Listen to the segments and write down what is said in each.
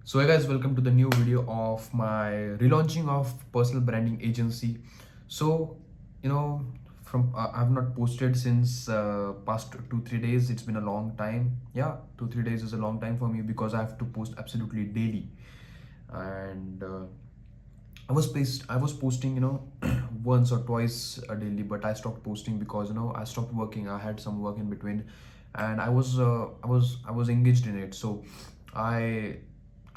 So hey guys, welcome to the new video of my relaunching of personal branding agency. So you know, from I've not posted since past 2-3 days. It's been a long time. Yeah, 2-3 days is a long time for me because I have to post absolutely daily. And I was posting once or twice a daily, but I stopped posting because I stopped working. I had some work in between, and I was engaged in it. So I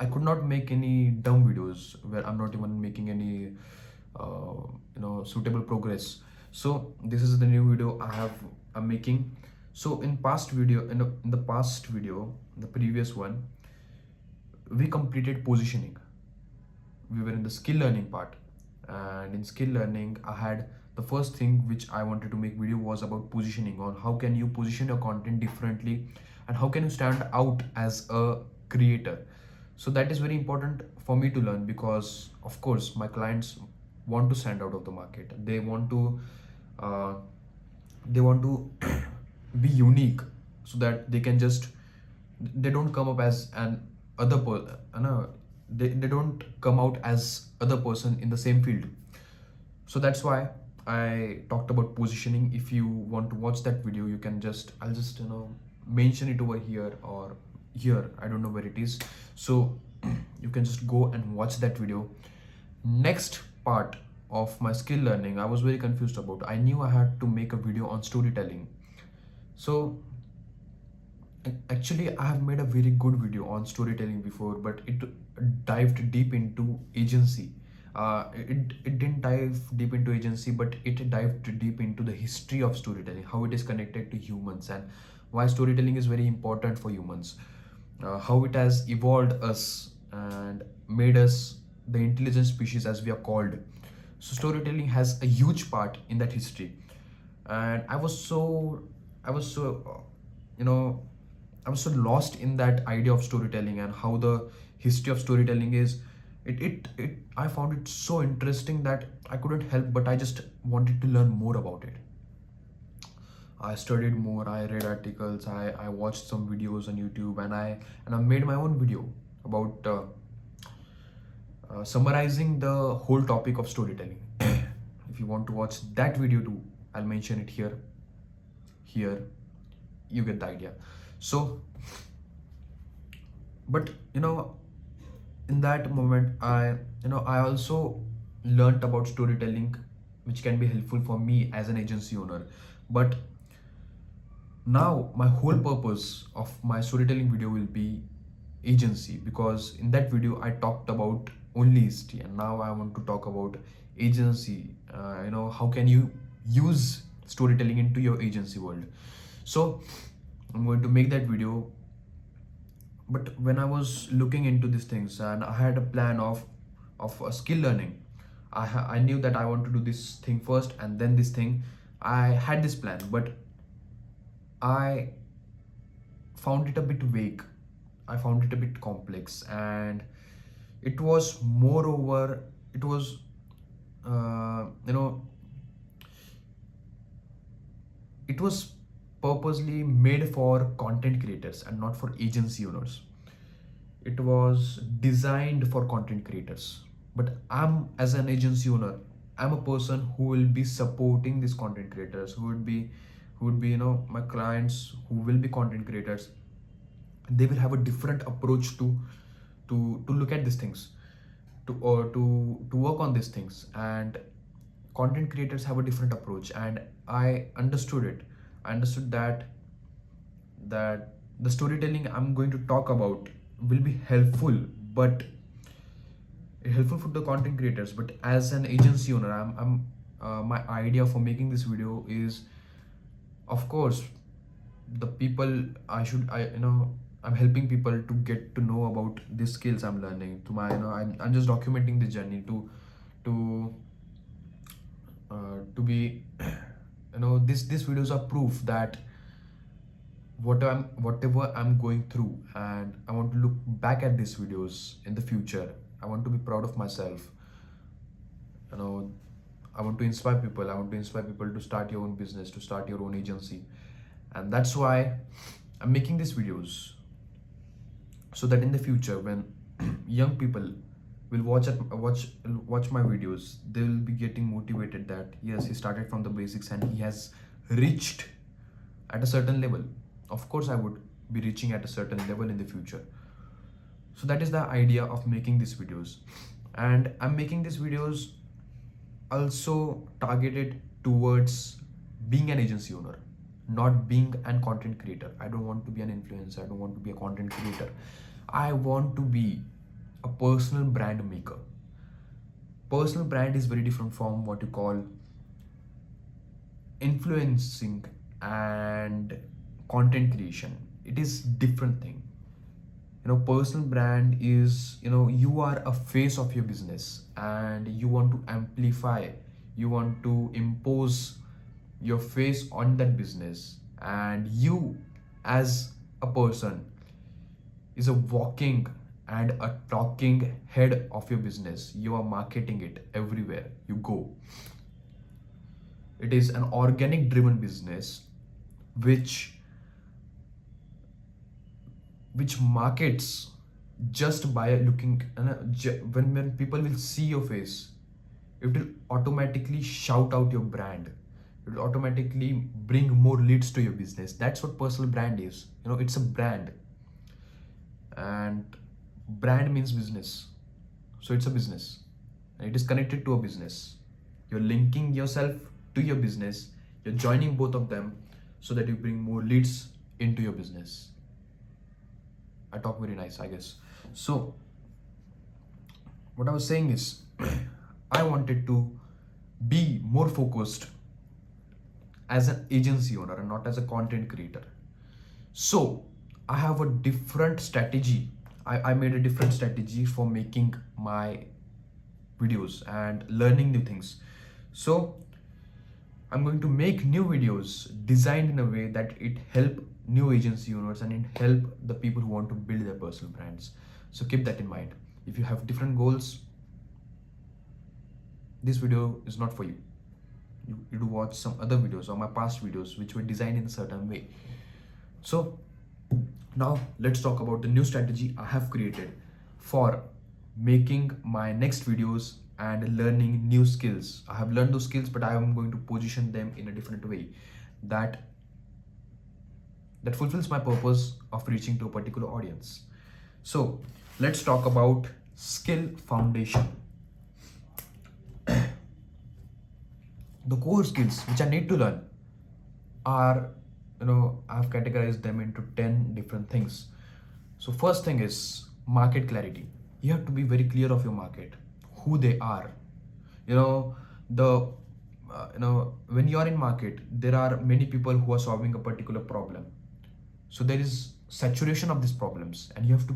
I could not make any dumb videos where I'm not even making any suitable progress. So this is the new video I'm making. So in the past video, the previous one, we completed positioning. We were in the skill learning part, and in skill learning I had the first thing which I wanted to make video was about positioning, on how can you position your content differently and how can you stand out as a creator. So that is very important for me to learn, because of course my clients want to stand out of the market. Uh, they want to be unique, so that they don't come up as an other no, they don't come out as other person in the same field. So that's why I talked about positioning. If you want to watch that video, you can I'll just mention it over here or here, I don't know where it is. So you can just go and watch that video. Next part of my skill learning, I was very confused about. I knew I had to make a video on storytelling. So actually, I have made a very good video on storytelling before, but it dived deep into agency. It didn't dive deep into agency, but it dived deep into the history of storytelling, how it is connected to humans, and why storytelling is very important for humans, how it has evolved us and made us the intelligent species as we are called. So storytelling has a huge part in that history, and I was so you know I was so lost in that idea of storytelling and how the history of storytelling is. It I found it so interesting that I couldn't help but I just wanted to learn more about it. I studied more, I read articles, I watched some videos on YouTube, and I made my own video about summarizing the whole topic of storytelling. If you want to watch that video too, I'll mention it here. Here, you get the idea. So, but in that moment, I also learned about storytelling, which can be helpful for me as an agency owner. But now my whole purpose of my storytelling video will be agency, because in that video I talked about only history, and now I want to talk about agency. How can you use storytelling into your agency world. So I'm going to make that video. But when I was looking into these things and I had a plan of a skill learning, I knew that I want to do this thing first and then this thing. I had this plan, but I found it a bit vague. I found it a bit complex, and it was moreover, it was uh, you know it was purposely made for content creators and not for agency owners. It was designed for content creators, but I'm, as an agency owner, I'm a person who will be supporting these content creators, who would be my clients who will be content creators. They will have a different approach to look at these things, to work on these things. And content creators have a different approach, and I understood it. I understood that the storytelling I'm going to talk about will be helpful, but helpful for the content creators. But as an agency owner, I'm my idea for making this video is, of course, the people I'm helping people to get to know about these skills I'm learning. To my I'm just documenting the journey to to be these videos are proof that whatever I'm going through, and I want to look back at these videos in the future. I want to be proud of myself. you know I want to inspire people. I want to inspire people to start your own business, to start your own agency. And that's why I'm making these videos, so that in the future, when young people will watch my videos, they will be getting motivated that yes, he started from the basics and he has reached at a certain level. Of course I would be reaching at a certain level in the future. So that is the idea of making these videos. And I'm making these videos also targeted towards being an agency owner, not being an content creator. I don't want to be an influencer, I don't want to be a content creator. I want to be a personal brand maker. Personal brand is very different from what you call influencing and content creation. It is different thing. Personal brand is, you are a face of your business and you want to amplify, you want to impose your face on that business, and you as a person is a walking and a talking head of your business. You are marketing it everywhere you go. It is an organic driven business which markets just by looking, when people will see your face, it will automatically shout out your brand, it will automatically bring more leads to your business. That's what personal brand is. It's a brand, and brand means business. So it's a business and it is connected to a business. You're linking yourself to your business, you're joining both of them so that you bring more leads into your business. I talk very nice, I guess. So what I was saying is I wanted to be more focused as an agency owner and not as a content creator. So I have a different strategy. I made a different strategy for making my videos and learning new things. So I'm going to make new videos designed in a way that it help new agency owners and it help the people who want to build their personal brands. So keep that in mind. If you have different goals, this video is not for you. You do watch some other videos or my past videos which were designed in a certain way. So now let's talk about the new strategy I have created for making my next videos and learning new skills. I have learned those skills, but I am going to position them in a different way that fulfills my purpose of reaching to a particular audience. So let's talk about skill foundation. The core skills which I need to learn are, I've categorized them into 10 different things. So first thing is market clarity. You have to be very clear of your market, who they are. When you are in market, there are many people who are solving a particular problem. So there is saturation of these problems, and you have to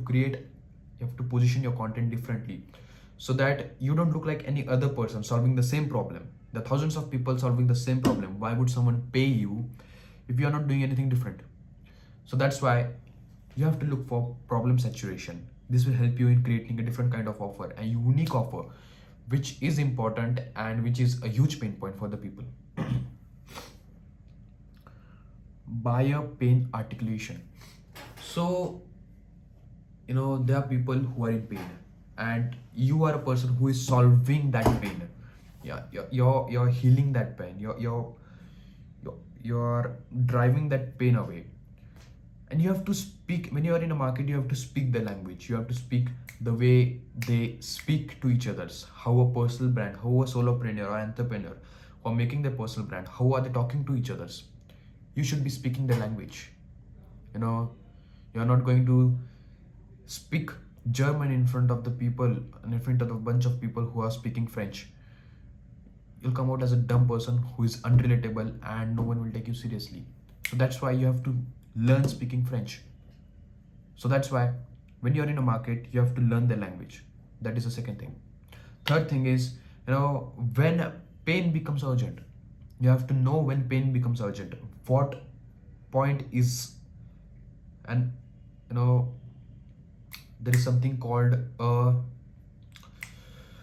position your content differently so that you don't look like any other person solving the same problem. There are thousands of people solving the same problem. Why would someone pay you if you are not doing anything different? So that's why you have to look for problem saturation. This will help you in creating a different kind of offer, a unique offer, which is important and which is a huge pain point for the people. Buyer pain articulation. So there are people who are in pain and you are a person who is solving that pain. Yeah, you're healing that pain, you're driving that pain away. And you have to speak, when you are in a market, you have to speak the language, you have to speak the way they speak to each others. How a personal brand, how a solopreneur or entrepreneur who are making their personal brand, how are they talking to each others? You should be speaking the language. You're not going to speak German in front of the people and in front of a bunch of people who are speaking French. You'll come out as a dumb person who is unrelatable and no one will take you seriously. So that's why you have to learn speaking French. So that's why when you're in a market, you have to learn the language. That is the second thing. Third thing is, when pain becomes urgent, you have to know when pain becomes urgent. What point is, and there is something called a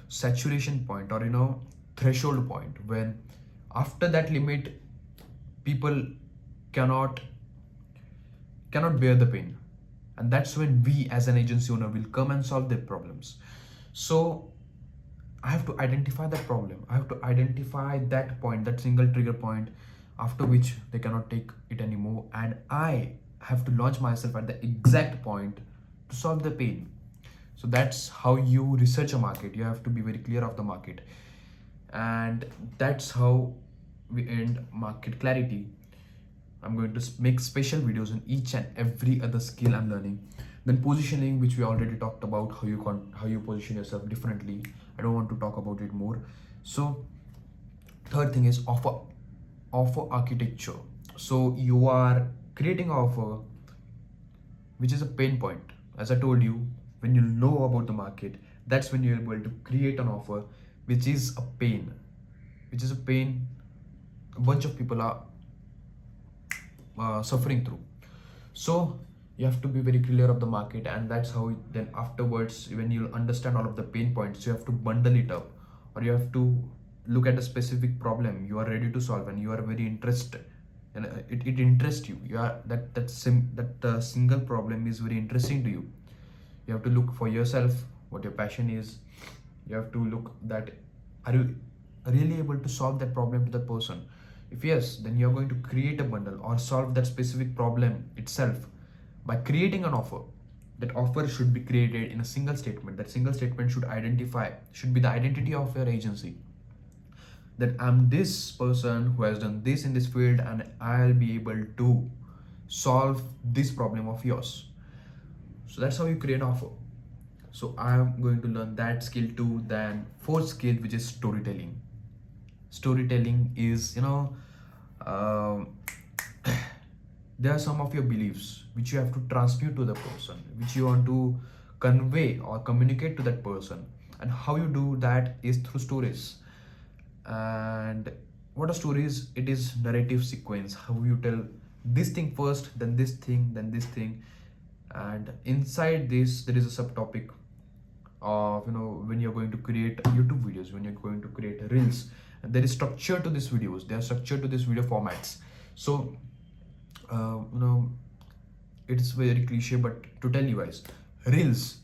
saturation point or threshold point, when after that limit people cannot bear the pain and that's when we as an agency owner will come and solve their problems. So I have to identify that problem. I have to identify that point, that single trigger point, after which they cannot take it anymore. And I have to launch myself at the exact point to solve the pain. So that's how you research a market. You have to be very clear of the market. And that's how we end market clarity. I'm going to make special videos on each and every other skill I'm learning. Then positioning, which we already talked about, how you position yourself differently. I don't want to talk about it more. So third thing is offer architecture. So you are creating an offer which is a pain point. As I told you, when you know about the market, that's when you're able to create an offer which is a pain, a bunch of people are suffering through. So you have to be very clear of the market, and that's how then afterwards, when you understand all of the pain points, you have to bundle it up, or you have to look at a specific problem you are ready to solve and you are very interested, and it interests you. You are that single problem is very interesting to you. You have to look for yourself what your passion is. You have to look that, are you really able to solve that problem to that person? If yes, then you're going to create a bundle or solve that specific problem itself by creating an offer. That offer should be created in a single statement. That single statement should be the identity of your agency, that I'm this person who has done this in this field and I'll be able to solve this problem of yours. So that's how you create an offer. So I'm going to learn that skill too. Then fourth skill, which is storytelling. Storytelling is, um, there are some of your beliefs which you have to transmute to the person, which you want to convey or communicate to that person. And how you do that is through stories. And what a story is, it is narrative sequence, how you tell this thing first, then this thing, then this thing. And inside this there is a subtopic of, when you're going to create YouTube videos, when you're going to create reels, and there is structure to these videos, they are structured to these video formats. So uh, you know it's very cliche, but to tell you guys, reels,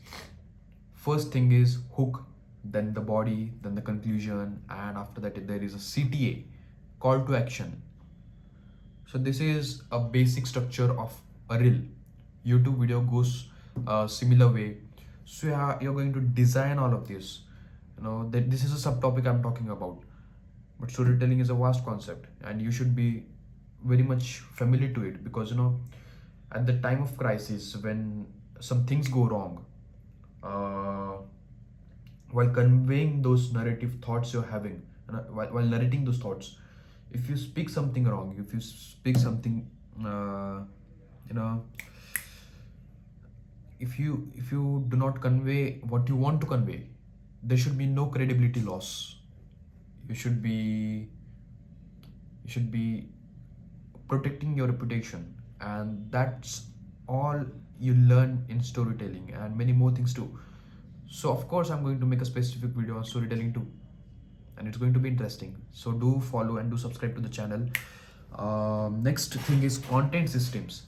first thing is hook, then the body, then the conclusion, and after that there is a CTA, call to action. So this is a basic structure of a reel. YouTube video goes a similar way. So you're going to design all of this. That this is a subtopic I'm talking about. But storytelling is a vast concept, and you should be very much familiar to it, because at the time of crisis, when some things go wrong, uh, while conveying those narrative thoughts you're having, while narrating those thoughts, if you speak something wrong, if you speak something, you know if you do not convey what you want to convey, there should be no credibility loss. You should be protecting your reputation, and that's all you learn in storytelling, and many more things too. So of course I'm going to make a specific video on storytelling too, and it's going to be interesting. So do follow and do subscribe to the channel. Next thing is content systems.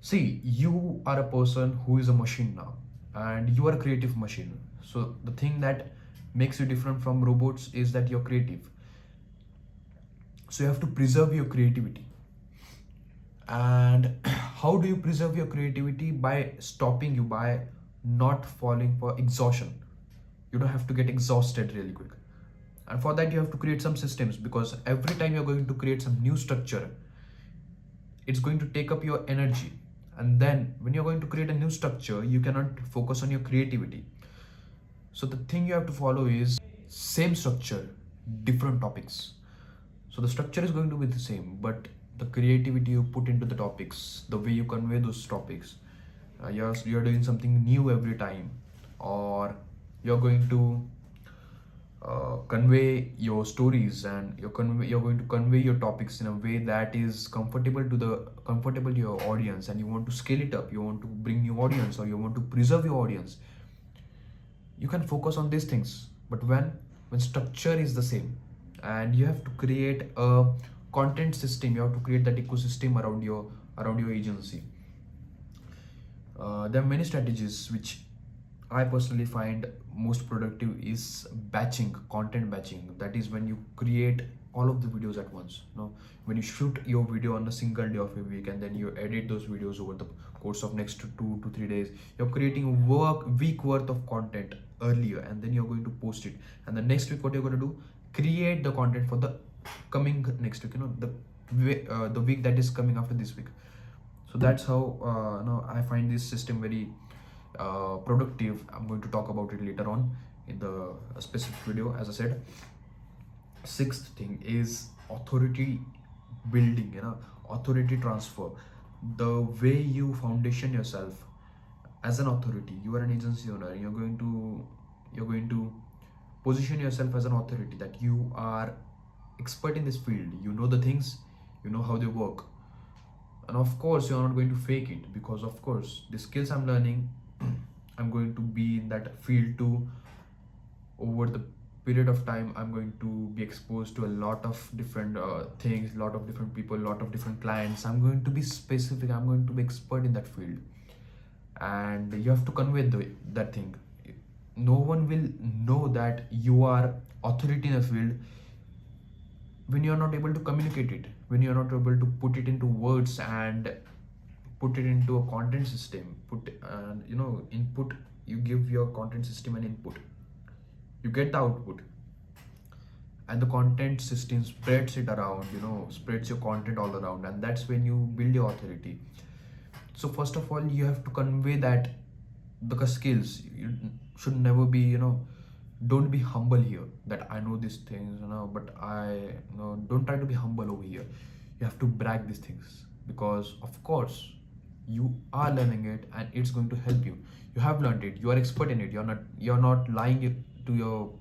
See, you are a person who is a machine now, and you are a creative machine. So the thing that makes you different from robots is that you're creative. So you have to preserve your creativity. And how do you preserve your creativity? By not falling for exhaustion. You don't have to get exhausted really quick. And for that, you have to create some systems, because every time you're going to create some new structure, it's going to take up your energy. And then when you're going to create a new structure, you cannot focus on your creativity. So the thing you have to follow is same structure, different topics. So the structure is going to be the same, but the creativity you put into the topics, the way you convey those topics, you're doing something new every time, or you're going to convey your stories, and you're going to convey your topics in a way that is comfortable to your audience, and you want to scale it up, you want to bring new audience, or you want to preserve your audience. You can focus on these things. But when structure is the same, and you have to create a content system, you have to create that ecosystem around your agency. There are many strategies which I personally find most productive is batching, content batching. That is when you create all of the videos at once. When you shoot your video on a single day of a week and then you edit those videos over the course of next 2 to 3 days, you're creating a week worth of content earlier, and then you're going to post it. And the next week, what you're going to do? Create the content for the coming next week. The week that is coming after this week. So that's how I find this system very productive. I'm going to talk about it later on in the specific video. As I said, sixth thing is authority building, authority transfer. The way you foundation yourself as an authority. You are an agency owner, you're going to position yourself as an authority, that you are expert in this field, you know the things, you know how they work. And of course you're not going to fake it, because of course the skills I'm learning I'm going to be in that field too. Over the period of time, I'm going to be exposed to a lot of different things, lot of different people, lot of different clients. I'm going to be specific, I'm going to be expert in that field, and you have to convey that thing. No one will know that you are authority in a field when you're not able to communicate it, when you're not able to put it into words and put it into a content system. Input. You give your content system an input, you get the output, and the content system spreads it around, spreads your content all around, and that's when you build your authority. So first of all, you have to convey that the skills. You should never be, don't be humble here, that I know these things, but don't try to be humble over here. You have to brag these things, because of course you are learning it and it's going to help you. You have learned it, you are expert in it, you're not lying to your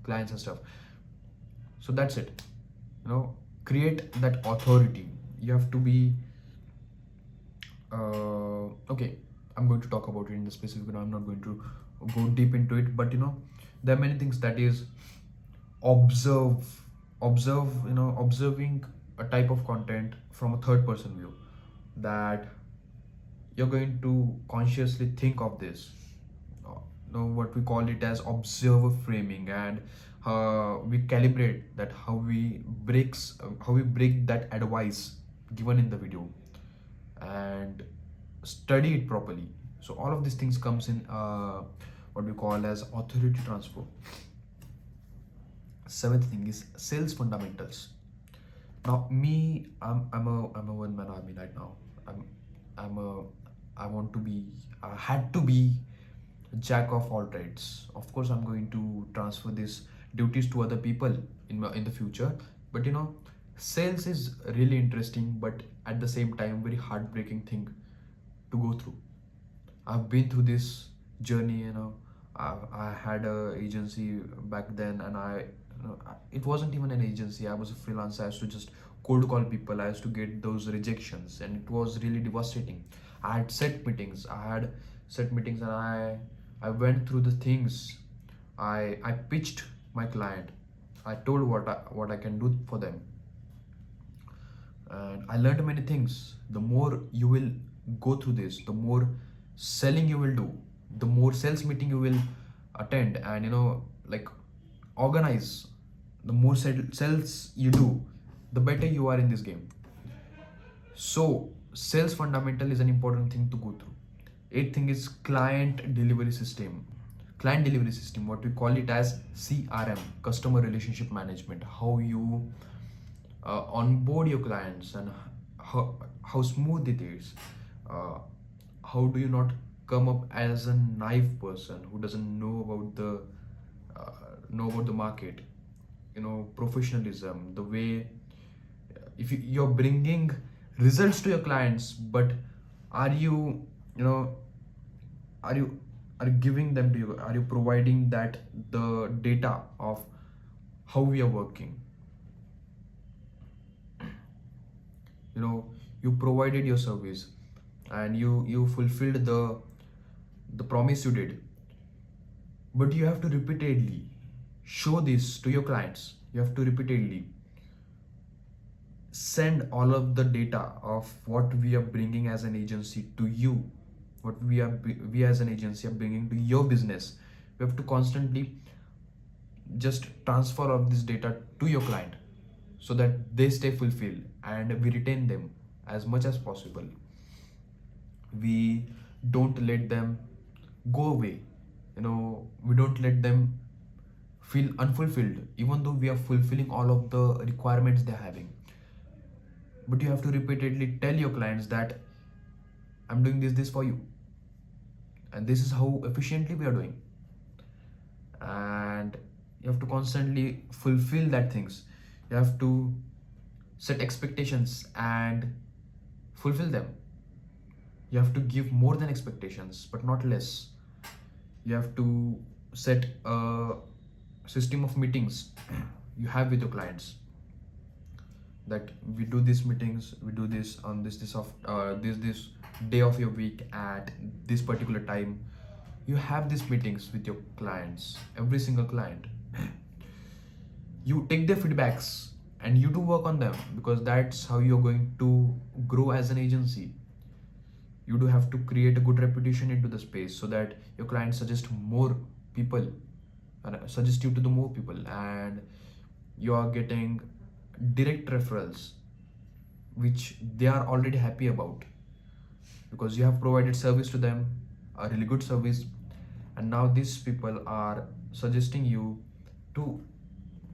clients and stuff. So that's it. Create that authority. You have to be okay. I'm going to talk about it in the specific. I'm not going to go deep into it, but there are many things, that is observing a type of content from a third person view, that you're going to consciously think of this. What we call it as observer framing, and we calibrate that, how we break that advice given in the video and study it properly. So all of these things comes in what we call as authority transfer. Seventh thing is sales fundamentals. Now I'm a one man army right now. I'm a I want to be I had to be jack of all trades. Of course I'm going to transfer these duties to other people in the future, but sales is really interesting, but at the same time very heartbreaking thing to go through. I've been through this journey. I had a agency back then, and it wasn't even an agency. I was a freelancer. I used to just cold call people. I used to get those rejections, and it was really devastating. I had set meetings. And I went through the things. I pitched my client. I told what I can do for them, and I learned many things. The more you will go through this, the more selling you will do, the more sales meeting you will attend, and organize. The more sales you do, the better you are in this game. So sales fundamental is an important thing to go through. Eighth thing is client delivery system. Client delivery system, what we call it as CRM, customer relationship management. How you onboard your clients, and how smooth it is. How do you not come up as a naive person who doesn't know about the market. Professionalism, the way, if you're bringing results to your clients, but are you you know are you are you giving them to you, are you providing that the data of how we are working. You provided your service, and you fulfilled the promise you did, but you have to repeatedly show this to your clients. You have to repeatedly send all of the data of what we are bringing as an agency to you, what we as an agency are bringing to your business. We have to constantly just transfer of this data to your client so that they stay fulfilled and we retain them as much as possible. We don't let them go away. We don't let them feel unfulfilled even though we are fulfilling all of the requirements they're having. But you have to repeatedly tell your clients that I'm doing this for you, and this is how efficiently we are doing. And you have to constantly fulfill that things. You have to set expectations and fulfill them. You have to give more than expectations but not less. You have to set a system of meetings you have with your clients, that we do these meetings, we do this on this day of your week at this particular time. You have these meetings with your clients, every single client. You take their feedbacks and you do work on them, because that's how you're going to grow as an agency. You do have to create a good reputation into the space so that your clients suggest more people, suggest you to the more people, and you are getting direct referrals which they are already happy about, because you have provided service to them, a really good service, and now these people are suggesting you to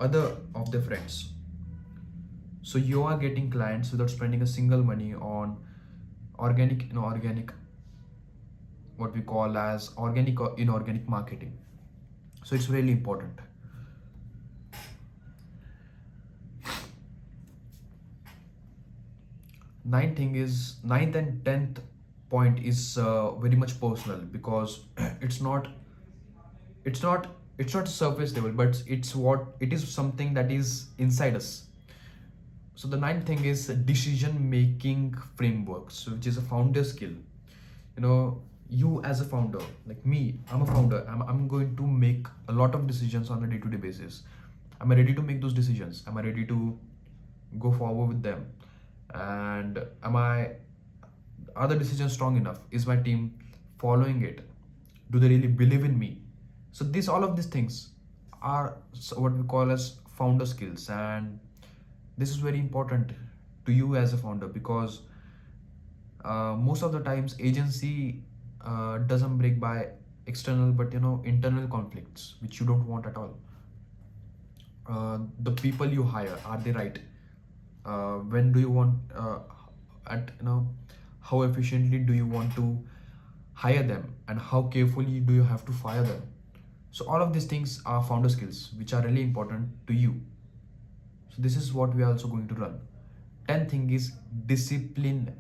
other of their friends. So you are getting clients without spending a single money on organic, what we call as organic or inorganic marketing. So it's really important. Ninth and 10th point is very much personal, because it's not surface level, but it is something that is inside us. So the ninth thing is decision making frameworks, which is a founder skill. You as a founder, like me, I'm a founder. I'm going to make a lot of decisions on a day-to-day basis. Am I ready to make those decisions? Am I ready to go forward with them? And are the decisions strong enough? Is my team following it? Do they really believe in me? So all of these things are what we call as founder skills, and this is very important to you as a founder, because most of the times agency doesn't break by external but internal conflicts which you don't want at all. The people you hire, are they right? When do you want at how efficiently do you want to hire them, and how carefully do you have to fire them? So all of these things are founder skills which are really important to you. So this is what we are also going to run. 10th thing is disciplinary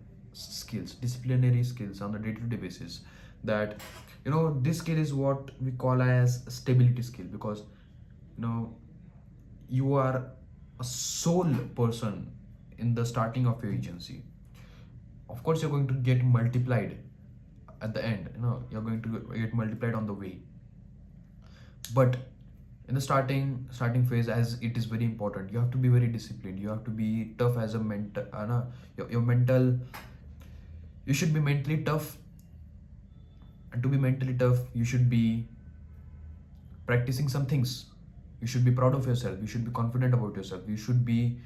skills on a day-to-day basis. That this skill is what we call as a stability skill, because you are a sole person in the starting of your agency. Of course you're going to get multiplied at the end, you're going to get multiplied on the way, but in the starting phase, as it is very important, you have to be very disciplined. You have to be tough as a mental, your mental, you should be mentally tough. And to be mentally tough, you should be practicing some things. You should be proud of yourself. You should be confident about yourself. You should be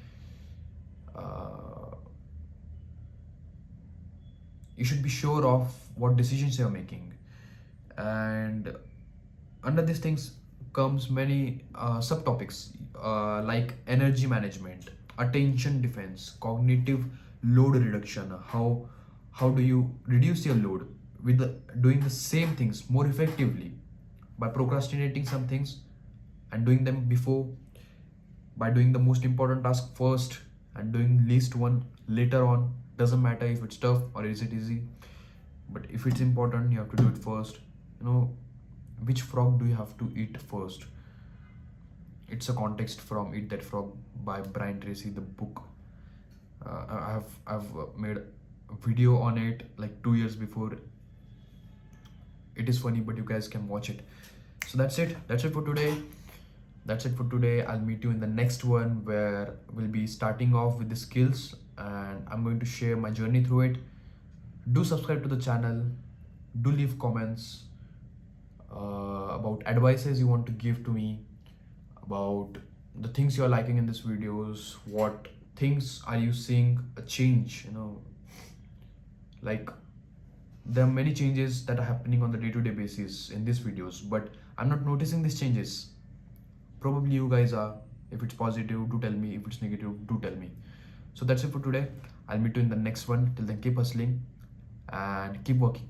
sure of what decisions you're making. And under these things comes many subtopics, like energy management, attention defense, cognitive load reduction. How do you reduce your load with doing the same things more effectively, by procrastinating some things and doing them before, by doing the most important task first and doing least one later on. Doesn't matter if it's tough or is it easy, but if it's important, you have to do it first. Which frog do you have to eat first? It's a context from Eat That Frog by Brian Tracy, the book. I've made a video on it like 2 years before. It is funny, but you guys can watch it. So that's it for today. I'll meet you in the next one, where we'll be starting off with the skills, and I'm going to share my journey through it. Do subscribe to the channel, Do leave comments about advices you want to give to me, about the things you're liking in these videos, what things are you seeing a change, like there are many changes that are happening on the day-to-day basis in these videos, but I'm not noticing these changes. Probably you guys are. If it's positive, do tell me. If it's negative, do tell me. So that's it for today. I'll meet you in the next one. Till then, keep hustling and keep working.